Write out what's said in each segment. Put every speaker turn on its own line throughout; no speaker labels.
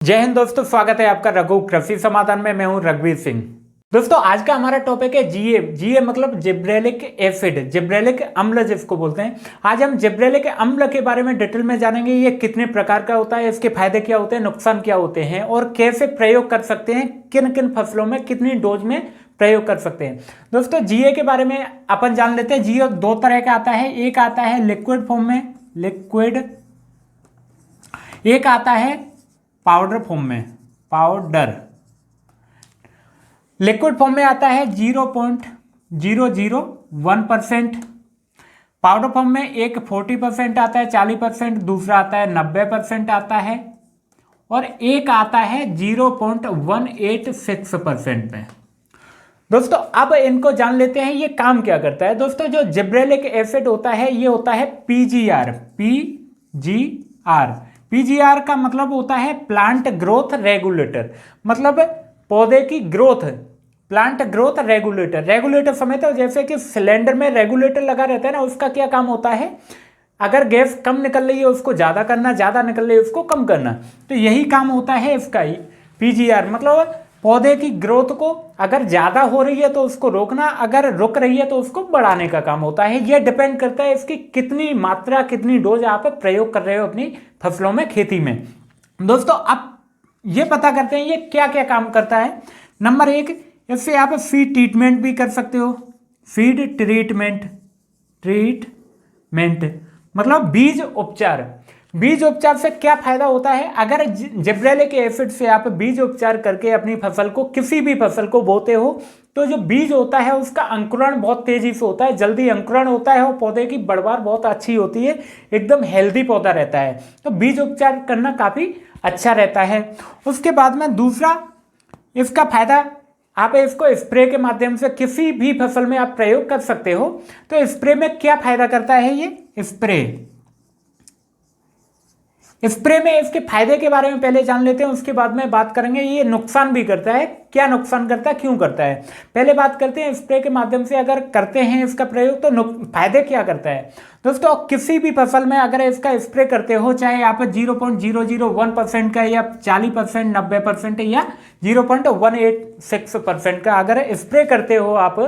जय हिंद दोस्तों, स्वागत है आपका रघु कृषि समाधान में। मैं हूं रघुवीर सिंह। दोस्तों आज का हमारा टॉपिक है जीए मतलब जिब्रेलिक एसिड, जिब्रेलिक अम्ल जिसको बोलते हैं। आज हम जिब्रेलिक अम्ल के बारे में डिटेल में जानेंगे। ये कितने प्रकार का होता है, इसके फायदे क्या होते हैं, नुकसान क्या होते हैं और कैसे प्रयोग कर सकते हैं, किन किन फसलों में कितनी डोज में प्रयोग कर सकते हैं। दोस्तों जीए के बारे में अपन जान लेते हैं। जीए दो तरह का आता है, एक आता है लिक्विड फॉर्म में, एक आता है पाउडर फॉर्म में, पाउडर। लिक्विड फॉर्म में आता है 0.001%, पाउडर फॉर्म में एक 40% आता है, 40%, दूसरा आता है 90% आता है और एक आता है 0.186% में। दोस्तों अब इनको जान लेते हैं ये काम क्या करता है। दोस्तों जो जिब्रेलिक एसिड होता है ये होता है पीजीआर का मतलब होता है प्लांट ग्रोथ रेगुलेटर, मतलब पौधे की ग्रोथ, प्लांट ग्रोथ रेगुलेटर समझते हो। जैसे कि सिलेंडर में रेगुलेटर लगा रहता है ना, उसका क्या काम होता है, अगर गैस कम निकल रही है उसको ज़्यादा करना, ज़्यादा निकल रही है उसको कम करना। तो यही काम होता है इसका ही। पीजीआर मतलब पौधे की ग्रोथ को अगर ज़्यादा हो रही है तो उसको रोकना, अगर रुक रही है तो उसको बढ़ाने का काम होता है। ये डिपेंड करता है इसकी कितनी मात्रा, कितनी डोज आप प्रयोग कर रहे हो अपनी फसलों में, खेती में। दोस्तों अब ये पता करते हैं ये क्या क्या काम करता है। नंबर एक, इससे आप फीड ट्रीटमेंट भी कर सकते हो। फीड ट्रीटमेंट मतलब बीज उपचार। बीज उपचार से क्या फायदा होता है, अगर जिब्रेलिक एसिड से आप बीज उपचार करके अपनी फसल को, किसी भी फसल को बोते हो तो जो बीज होता है उसका अंकुरण बहुत तेजी से होता है, जल्दी अंकुरण होता है और पौधे की बढ़वार बहुत अच्छी होती है, एकदम हेल्दी पौधा रहता है। तो बीज उपचार करना काफी अच्छा रहता है। उसके बाद में दूसरा इसका फायदा, आप इसको स्प्रे के माध्यम से किसी भी फसल में आप प्रयोग कर सकते हो। तो स्प्रे में क्या फायदा करता है ये स्प्रे में इसके फायदे के बारे में पहले जान लेते हैं, उसके बाद में बात करेंगे ये नुकसान भी करता है। क्या नुकसान करता है, क्यों करता है, पहले बात करते हैं। स्प्रे के माध्यम से अगर करते हैं इसका प्रयोग तो फायदे क्या करता है। दोस्तों किसी भी फसल में अगर इसका स्प्रे करते हो, चाहे आप 0.001% का या 40%, 90% या 0.186% का अगर स्प्रे करते हो आप,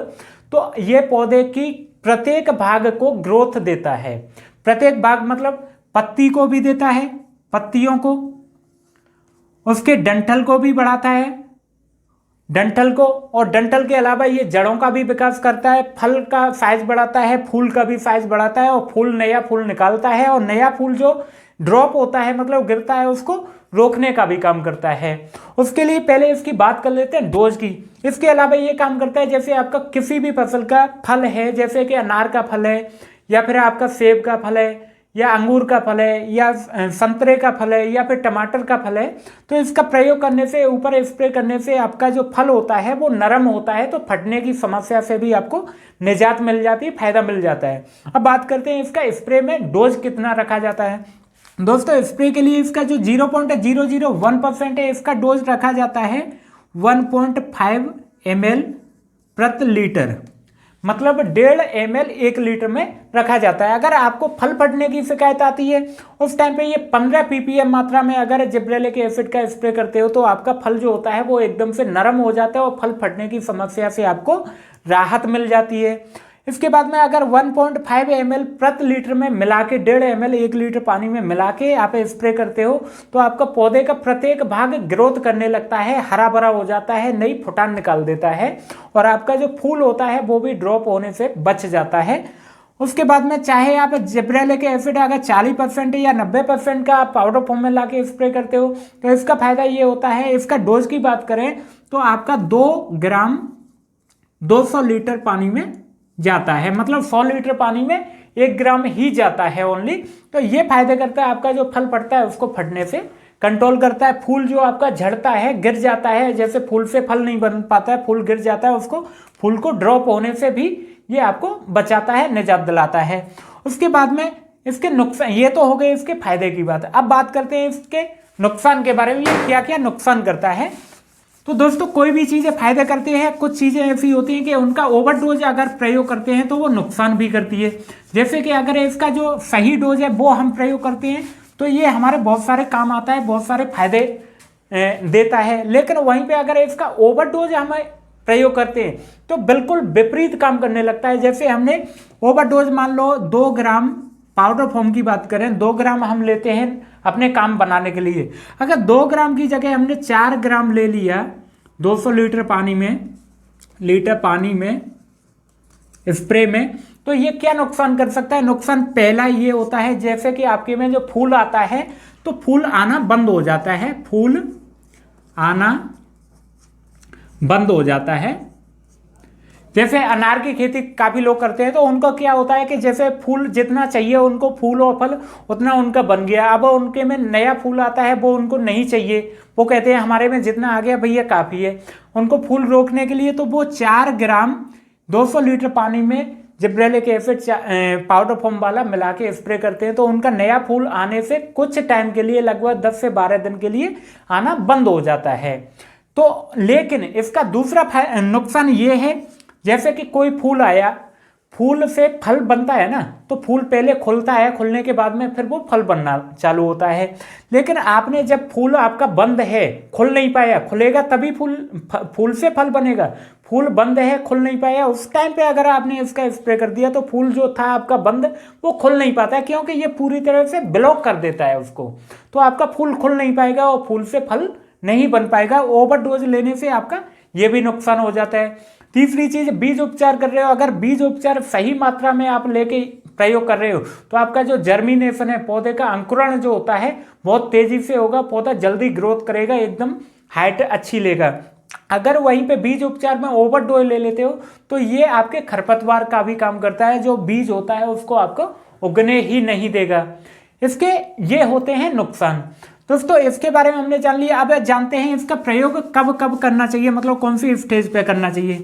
तो ये पौधे की प्रत्येक भाग को ग्रोथ देता है। प्रत्येक भाग मतलब पत्ती को भी देता है, पत्तियों को, उसके डंठल को भी बढ़ाता है, डंठल को, और डंठल के अलावा ये जड़ों का भी विकास करता है, फल का साइज बढ़ाता है, फूल का भी साइज बढ़ाता है और नया फूल निकालता है, और नया फूल जो ड्रॉप होता है मतलब गिरता है उसको रोकने का भी काम करता है। उसके लिए पहले इसकी बात कर लेते हैं डोज की। इसके अलावा ये काम करता है, जैसे आपका किसी भी फसल का फल है, जैसे कि अनार का फल है या फिर आपका सेब का फल है या अंगूर का फल है या संतरे का फल है या फिर टमाटर का फल है, तो इसका प्रयोग करने से, ऊपर स्प्रे करने से आपका जो फल होता है वो नरम होता है, तो फटने की समस्या से भी आपको निजात मिल जाती है, फायदा मिल जाता है। अब बात करते हैं इसका स्प्रे में डोज कितना रखा जाता है। दोस्तों स्प्रे के लिए इसका जो 0.001% है, इसका डोज रखा जाता है 1.5 ml प्रति लीटर, मतलब 1.5 ml 1 लीटर में रखा जाता है। अगर आपको फल फटने की शिकायत आती है उस टाइम पे ये 15 ppm मात्रा में अगर जिब्रेलिक एसिड का स्प्रे करते हो तो आपका फल जो होता है वो एकदम से नरम हो जाता है और फल फटने की समस्या से आपको राहत मिल जाती है। इसके बाद में अगर 1.5 ml प्रति लीटर में मिला के, 1.5 ml 1 लीटर पानी में मिला के आप स्प्रे करते हो तो आपका पौधे का प्रत्येक भाग ग्रोथ करने लगता है, हरा भरा हो जाता है, नई फुटान निकाल देता है और आपका जो फूल होता है वो भी ड्रॉप होने से बच जाता है। उसके बाद में चाहे आप जिब्रेलिक एसिड अगर 40% या 90% का आप पाउडर फॉर्म में ला के स्प्रे करते हो तो इसका फायदा ये होता है, इसका डोज की बात करें तो आपका 2 ग्राम 200 लीटर पानी में जाता है, मतलब 100 लीटर पानी में 1 ग्राम ही जाता है ओनली। तो ये फायदे करता है, आपका जो फल फटता है उसको फटने से कंट्रोल करता है। फूल जो आपका झड़ता है, गिर जाता है, जैसे फूल से फल नहीं बन पाता है, फूल गिर जाता है, उसको फूल को ड्रॉप होने से भी ये आपको बचाता है, निजात दिलाता है। उसके बाद में इसके नुकसान, ये तो हो गए इसके फायदे की बात। अब बात करते हैं इसके नुकसान के बारे में, ये क्या क्या नुकसान करता है। तो दोस्तों कोई भी चीज़ें फायदा करते हैं, कुछ चीज़ें ऐसी होती हैं कि उनका ओवरडोज अगर प्रयोग करते हैं तो वो नुकसान भी करती है। जैसे कि अगर इसका जो सही डोज है वो हम प्रयोग करते हैं तो ये हमारे बहुत सारे काम आता है, बहुत सारे फायदे देता है, लेकिन वहीं पे अगर इसका ओवरडोज हम प्रयोग करते हैं तो बिल्कुल विपरीत काम करने लगता है। जैसे हमने ओवरडोज मान लो 2 ग्राम पाउडर फॉर्म की बात करें, 2 ग्राम हम लेते हैं अपने काम बनाने के लिए, अगर 2 ग्राम की जगह हमने 4 ग्राम ले लिया 200 लीटर पानी में स्प्रे में, तो ये क्या नुकसान कर सकता है? नुकसान पहला ये होता है जैसे कि आपके में जो फूल आता है तो फूल आना बंद हो जाता है, फूल आना बंद हो जाता है। जैसे अनार की खेती काफ़ी लोग करते हैं तो उनको क्या होता है कि जैसे फूल जितना चाहिए उनको, फूल और फल उतना उनका बन गया, अब उनके में नया फूल आता है वो उनको नहीं चाहिए, वो कहते हैं हमारे में जितना आ गया भैया काफ़ी है। उनको फूल रोकने के लिए तो वो 4 ग्राम 200 लीटर पानी में जिब्रेलिक एसिड पाउडर फॉर्म वाला मिला के स्प्रे करते हैं, तो उनका नया फूल आने से कुछ टाइम के लिए, लगभग 10 से 12 दिन के लिए आना बंद हो जाता है। तो लेकिन इसका दूसरा नुकसान ये है, जैसे कि कोई फूल आया, फूल से फल बनता है ना, तो फूल पहले खुलता है, खुलने के बाद में फिर वो फल बनना चालू होता है। लेकिन आपने जब फूल आपका बंद है, खुल नहीं पाया, खुलेगा तभी फूल से फल बनेगा, फूल बंद है, खुल नहीं पाया, उस टाइम पे अगर आपने इसका स्प्रे कर दिया तो फूल जो था आपका बंद वो खुल नहीं पाता है, क्योंकि ये पूरी तरह से ब्लॉक कर देता है उसको, तो आपका फूल खुल नहीं पाएगा और फूल से फल नहीं बन पाएगा। ओवरडोज लेने से आपका ये भी नुकसान हो जाता है। तीसरी चीज, बीज उपचार कर रहे हो, अगर बीज उपचार सही मात्रा में आप लेके प्रयोग कर रहे हो तो आपका जो जर्मिनेशन है, पौधे का अंकुरण जो होता है बहुत तेजी से होगा, पौधा जल्दी ग्रोथ करेगा, एकदम हाइट अच्छी लेगा। अगर वहीं पे बीज उपचार में ओवरडोज ले लेते हो तो ये आपके खरपतवार का भी काम करता है, जो बीज होता है उसको आपको उगने ही नहीं देगा। इसके ये होते हैं नुकसान। दोस्तों इसके बारे में हमने जान लिया, अब जानते हैं इसका प्रयोग कब कब करना चाहिए, मतलब कौन सी स्टेज पे करना चाहिए।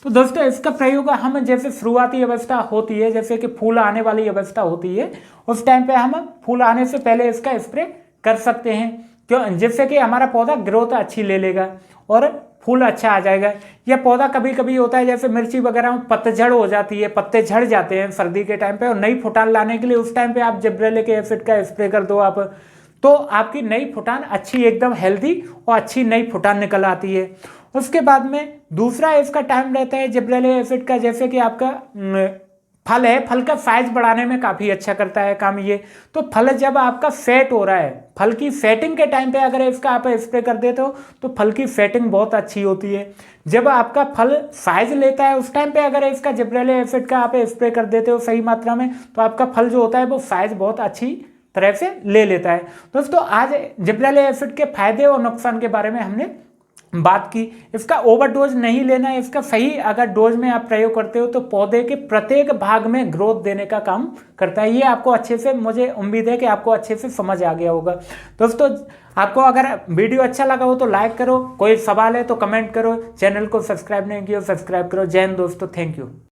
तो दोस्तों इसका प्रयोग हम जैसे शुरुआती अवस्था होती है, जैसे कि फूल आने वाली अवस्था होती है, उस टाइम पे हम फूल आने से पहले इसका स्प्रे कर सकते हैं, क्यों? जिससे कि हमारा पौधा ग्रोथ अच्छी ले लेगा और फूल अच्छा आ जाएगा। यह पौधा कभी कभी होता है जैसे मिर्ची वगैरह में पतझड़ हो जाती है, पत्ते झड़ जाते हैं सर्दी के टाइम पे, और नई फुटान लाने के लिए उस टाइम पे आप जिब्रेलिक एसिड का स्प्रे कर दो आप, तो आपकी नई फुटान अच्छी, एकदम हेल्दी और अच्छी नई फुटान निकल आती है। उसके बाद में दूसरा इसका टाइम रहता है जिब्रेलिक एसिड का, जैसे कि आपका फल है, फल का साइज बढ़ाने में काफ़ी अच्छा करता है काम ये। तो फल जब आपका सेट हो रहा है, फल की सेटिंग के टाइम पे अगर इसका आप स्प्रे कर देते हो तो फल की सेटिंग बहुत अच्छी होती है। जब आपका फल साइज लेता है उस टाइम पे अगर इसका जिब्रेलिक एसिड का आप स्प्रे कर देते हो सही मात्रा में, तो आपका फल जो होता है वो साइज बहुत अच्छी तरह से ले लेता है। दोस्तों आज जिब्रेलिक एसिड के फायदे और नुकसान के बारे में हमने बात की। इसका ओवरडोज नहीं लेना है, इसका सही अगर डोज में आप प्रयोग करते हो तो पौधे के प्रत्येक भाग में ग्रोथ देने का काम करता है। ये आपको अच्छे से, मुझे उम्मीद है कि आपको अच्छे से समझ आ गया होगा। दोस्तों आपको अगर वीडियो अच्छा लगा हो तो लाइक करो, कोई सवाल है तो कमेंट करो, चैनल को सब्सक्राइब नहीं किया सब्सक्राइब करो। जय हिंद दोस्तों, थैंक यू।